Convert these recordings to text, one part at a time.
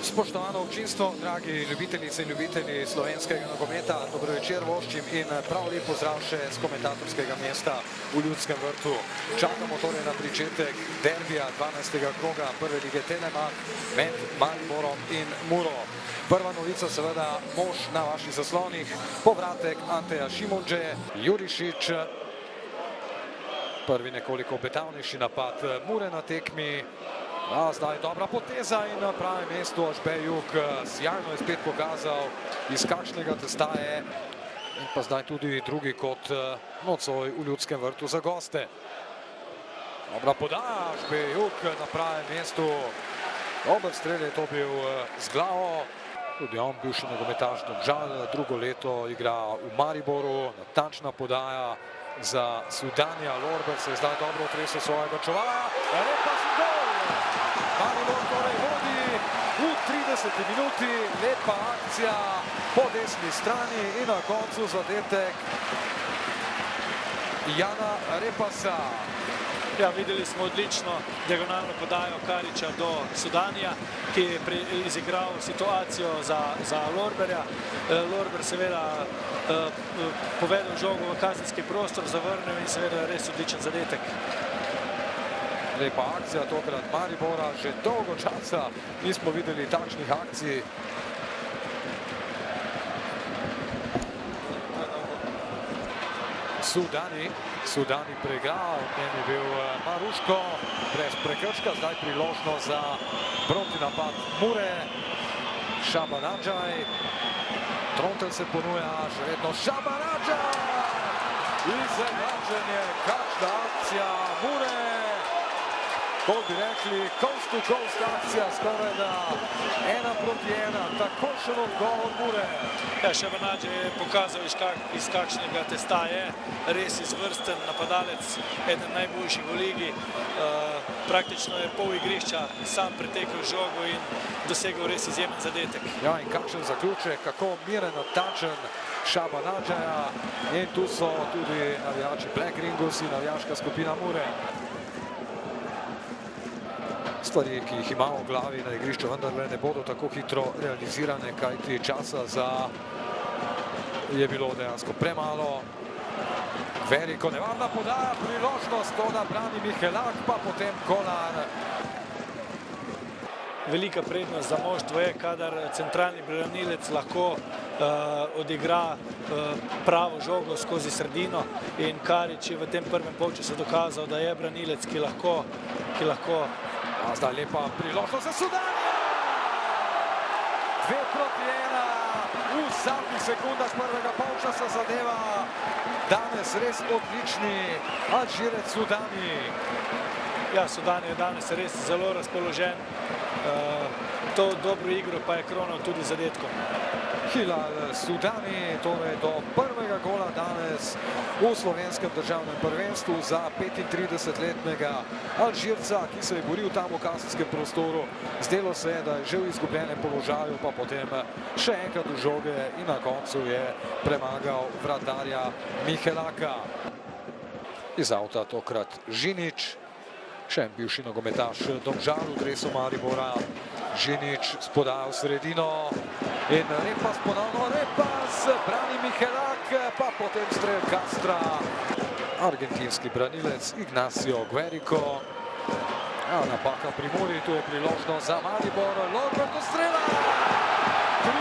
Spoštovano občinstvo, dragi ljubitelice in ljubitelji slovenskega nogometa, dobro večer voščim in prav lep pozdrav še z komentatorskega mesta v Ljudskem vrtu. Čakamo torej na pričetek derbija 12. kroga prve lige Telema med Mariborom in Muro. Prva novica seveda mož na vaših zaslonih, povratek Anteja Šimundže, Jurišič, prvi nekoliko obetavnejši napad Mure na tekmi. Zdaj dobra poteza in na pravem mestu Ožbej Jug sjajno je spet pokazal, iz kakšnega testa je, in pa zdaj tudi drugi kot nocoj v Ljudskem vrtu za goste. Dobra podaja, Ožbej Jug na pravem mestu, dober strel je to bil z glavo. Tudi on, bivši nogometaš Domžal, drugo leto igra v Mariboru, natančna podaja za Sudanija. Lorber se je zdaj dobro otresel svojega čuvaja, Repas in gol! Maribor torej vodi v 30. minuti, lepa akcija po desni strani in na koncu zadetek Jana Repasa. Ja, videli smo odlično diagonalno podajo Kariča do Sudanija, ki je izigral situacijo za Lorberja. Lorber seveda povedal žogo v kazenski prostor, zavrnil in seveda res odličen zadetek. Lepa akcija tokrat Maribora, že dolgo časa nismo videli takšnih akcij. Sudani preigral, v njem je bil Maruško, brez prekrška, zdaj priložnost za protinapad Mure. Šabanadžaj, Trontelj se ponuja, še vedno Šabanadžaj! Izenačenje, kakšna akcija Mure! Kot bi rekli, coast to coast akcija, skoraj da 1-1, takojšen odgovor Mure. Ja, Šabanadžaj je pokazal, iz kakšnega testa je, res izvrsten napadalec, eden najboljših v ligi. Praktično je pol igrišča sam pretekel žogo in dosegel res izjemen zadetek. Ja, in kakšen zaključek, kako miren, natančen Šabanadžaja. In tu so tudi navijači Black Ringus in navijaška skupina Mure. Stvari, ki jih imamo v glavi na igrišču, vendarle ne bodo tako hitro realizirane, kajti časa je bilo dejansko premalo. Veliko nevarna podaja, priložnost, to da brani Mihelak, pa potem Kolar. Velika prednost za moštvo je, kadar centralni branilec lahko odigra pravo žogo skozi sredino, in Karič je v tem prvem polčasu dokazal, da je branilec, ki lahko Zdaj lepa priložnost za Sudanija! 2-1 v zadnjih sekundah prvega polčasa zadeva danes res odlični Alžirec Sudani. Ja, Sudani je danes res zelo razpoložen. To dobro igro pa je kronal tudi zadetkom. Hilal Sudani, torej do prvega gola danes v slovenskem državnem prvenstvu za 35-letnega Alžirca, ki se je boril tam v kazenskem prostoru. Zdelo se je, da je že v izgubljenem položaju, pa potem še enkrat v žoge in na koncu je premagal vratarja Mihelaka. Iz avta tokrat Žinič, še en bivši nogometaš Domžal v dresu Maribora. Žinič s podajo v sredino in Repas ponovno, Repas brani Mihelak, pa potem strel Castra. Argentinski branilec Ignacio Guerico. Napaka pri Muri, tu je priložnost za Maribor, Lorber do strela! 3-1.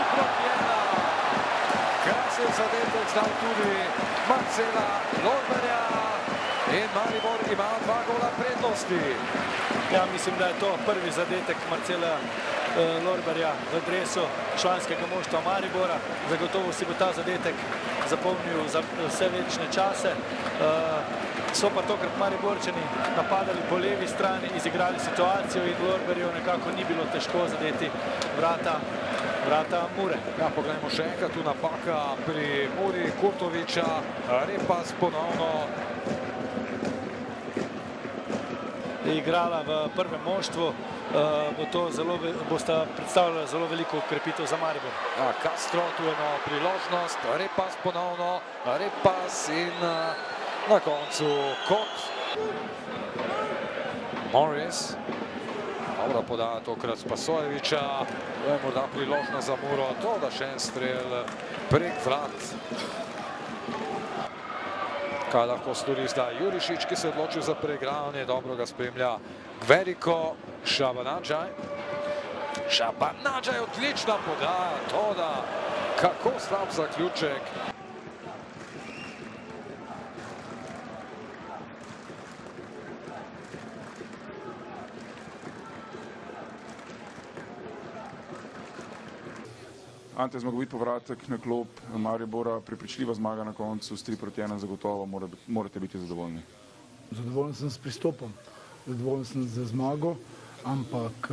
Krasen zadetek zdaj tudi Marcela Lorberja in Maribor ima 2 gola prednosti. Ja, mislim, da je to prvi zadetek Marcela Lorberja v dresu članskega moštva Maribora. Zagotovo si bo ta zadetek zapomnil za vse večne čase. So pa tokrat Mariborčani napadali po levi strani, izigrali situacijo in Lorberju nekako ni bilo težko zadeti vrata Mure. Ja, poglejmo še enkrat, tu napaka pri Muri, Kurtoviča, Repas ponovno. Igrala v prvem moštvu, bosta predstavljala zelo veliko ukrepitev za Maribor. Castro, tu je priložnost, Repas ponovno, Repas in na koncu Kot. Morris, Dobra podaja tokrat Spasojeviča, to je morda priložnost za Muro, to da še en strel prek vrat. Kaj lahko stori zdaj Jurišič, ki se je odločil za preigravanje, dobro ga spremlja Gveriko, Šabanadžaj. Šabanadžaj, odlična podaja, to da kako slab zaključek. Ante, zmagovit povratek na klop Maribora, prepričljiva zmaga na koncu s 3-1 zagotovo, morate biti zadovoljni. Zadovoljen sem s pristopom, zadovoljen sem z zmago, ampak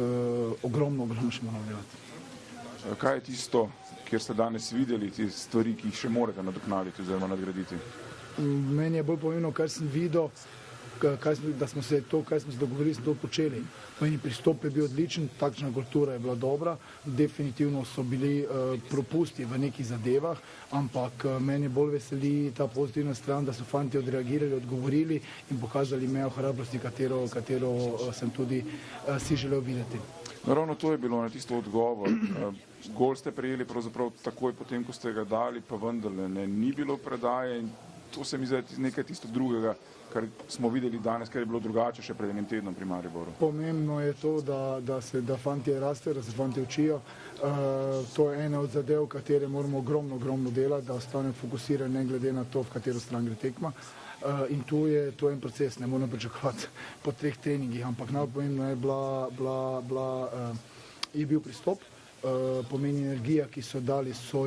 ogromno še moramo delati. Kaj je tisto, kjer ste danes videli, te stvari, ki jih še morate nadoknaditi oziroma nadgraditi? Meni je bolj pomembno, kar sem videl, da smo se to, kaj smo se dogovorili, smo to počeli. Meni pristop je bil odličen, takšna kultura je bila dobra, definitivno so bili propusti v nekih zadevah, ampak meni bolj veseli ta pozitivna stran, da so fanti odreagirali, odgovorili in pokazali mejo hrabrosti, katero sem tudi si želel videti. Ravno to je bilo na tisto odgovor. Gol ste prejeli pravzaprav takoj potem, ko ste ga dali, pa vendarle ni bilo predaje in to se mi zdi nekaj tisto drugega, kar smo videli danes, kar je bilo drugače še pred enim tednom pri Mariboru. Pomembno je to, da fantje rastejo, da se fantje učijo. To je ena od zadev, katere moramo ogromno delati, da ostanejo fokusirani ne glede na to, v katero stran gre tekma. In to je en proces, ne moramo pričakovati po 3 treningih, ampak najpomembno je bil pristop, pomeni energija, ki so dali, so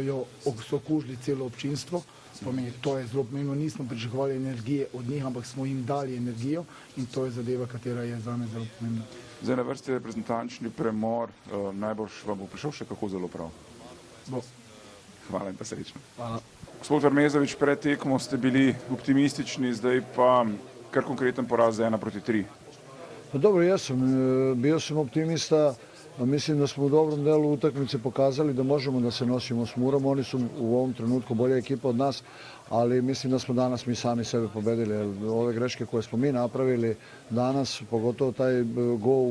okužili celo občinstvo. Pomeni, to je zelo pomembno, nismo pričakovali energije od njih, ampak smo jim dali energijo in to je zadeva, katera je zame zelo pomembna. Zdaj na vrsti reprezentančni premor, najbolj vam bo prišel še kako zelo prav. Bo. Hvala in pa srečno. Hvala. Gospod Vermezovič, pred tekmo ste bili optimistični, zdaj pa kar konkreten poraz za 1-3. Dobro, bio sam optimista. Mislim da smo u dobrom delu utakmice pokazali da možemo da se nosimo s Murom. Oni su u ovom trenutku bolja ekipa od nas, ali mislim da smo danas mi sami sebe pobedili. Ove greške koje smo mi napravili danas, pogotovo taj gol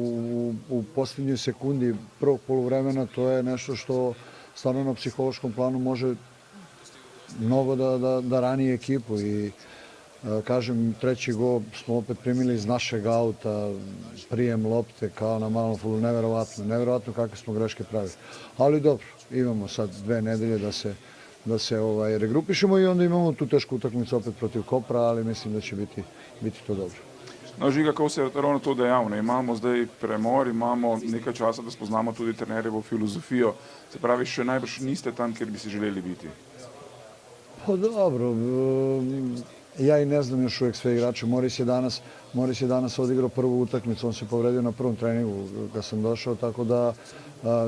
u posljednjoj sekundi prvog poluvremena, to je nešto što stvarno na psihološkom planu može mnogo da rani ekipu i kažem, treći gol smo opet primili iz našeg auta, prijem lopte kao na malom fudbalu, neverovatno kakve smo greške pravili. Ali dobro, imamo sad 2 nedelje da se regrupišemo i onda imamo tu tešku utakmicu opet protiv Kopra, ali mislim da će biti to dobro. No, Žiga, kako se je ravno to dejal, imamo zdaj premor, imamo nekaj časa, da spoznamo tudi trenerjevo filozofijo, se pravi, še najbrž niste tam, kjer bi si želeli biti. Pa dobro, ja i ne znam još uvijek sve igrače. Moris je danas odigrao prvu utakmicu, on se povredio na prvom treningu kad sam došao, tako da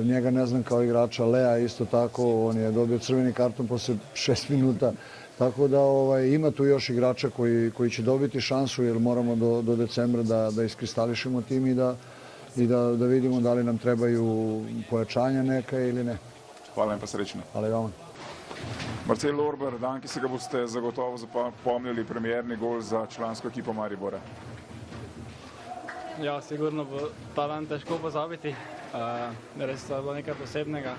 njega ne znam kao igrača. Lea isto tako, on je dobio crveni karton posle 6 minuta, tako da ima tu još igrača koji će dobiti šansu jer moramo do decembra da iskristališemo tim i da vidimo da li nam trebaju pojačanja neka ili ne. Hvala in pa srečno. Hvala i vama. Marcel Lorber, dan, ki se ga boste zagotovo zapomnili, premierni gol za člansko ekipo Maribora. Ja, sigurno bo ta dan težko pozabiti, res je bilo nekaj posebnega,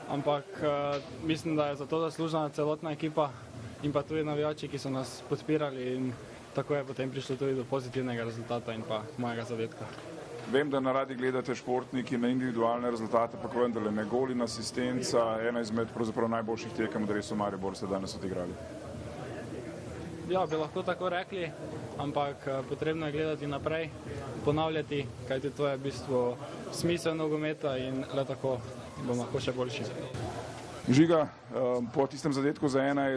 ampak mislim, da je za to zaslužena celotna ekipa in pa tudi navijači, ki so nas podpirali in tako je potem prišlo tudi do pozitivnega rezultata in pa mojega zadetka. Vem, da naradi gledate športniki na individualne rezultate, pa vendarle ne gol in asistenca, ena izmed pravzaprav najboljših tekem v dresu Maribor ste danes odigrali. Ja, bi lahko tako rekli, ampak potrebno je gledati naprej, ponavljati, kajti to je v bistvu smisel nogometa in le tako bomo lahko še boljši. Žiga, po tistem zadetku za 1-1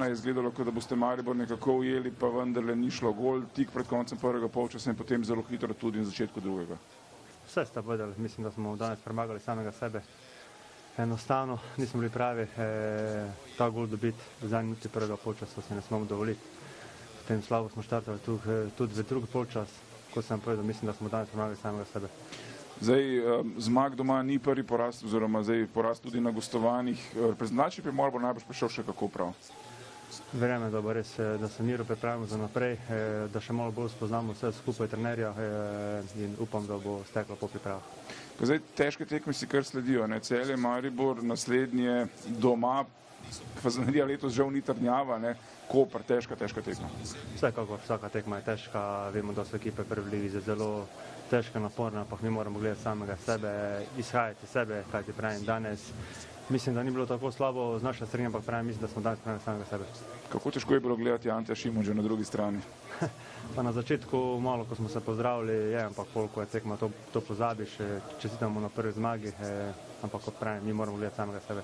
je izgledalo, kot da boste Maribor nekako ujeli, pa vendarle ni šlo gol tik pred koncem prvega polčasa in potem zelo hitro tudi na začetku drugega. Sve ste povedali, mislim da smo danes premagali samega sebe. Enostavno nismo bili pravi, ta gol dobiti v zadnji minuti prvega polčasa si ne smemo dovoliti. Potem slabo smo štartali tudi v drugi polčas, kot sem povedal, mislim da smo danes premagali samega sebe. Zdaj, zmag doma ni prvi poraz, oziroma zdaj poraz tudi na gostovanjih. Reprezentančni premor bo najbrž prišel še kako prav. Verjamem, da bo res, da se miro pripravimo za naprej, da še malo bolj spoznamo vse skupaj trenerja in upam, da bo steklo po pripravah. Pa zdaj težke tekme si kar sledijo, ne? Celje, Maribor, naslednje doma, Fazanerija letos žal ni trdnjava, ne? Koper, težka tekma. Vsekakor, vsaka tekma je težka, vemo, da so ekipe prve lige zelo težke, naporne, ampak mi moramo gledati samega sebe, izhajati sebe, kaj ti pravim danes. Mislim, da ni bilo tako slabo z naše strani, ampak pravim, mislim, da smo danes pravili samega sebe. Kako težko je bilo gledati Ante Šimunža na drugi strani? Pa na začetku malo, ko smo se pozdravili, je, ampak koliko je tekma, to pozabiš, čestitamo na prvi zmagi, ampak kot pravim, mi moramo gledati samega sebe.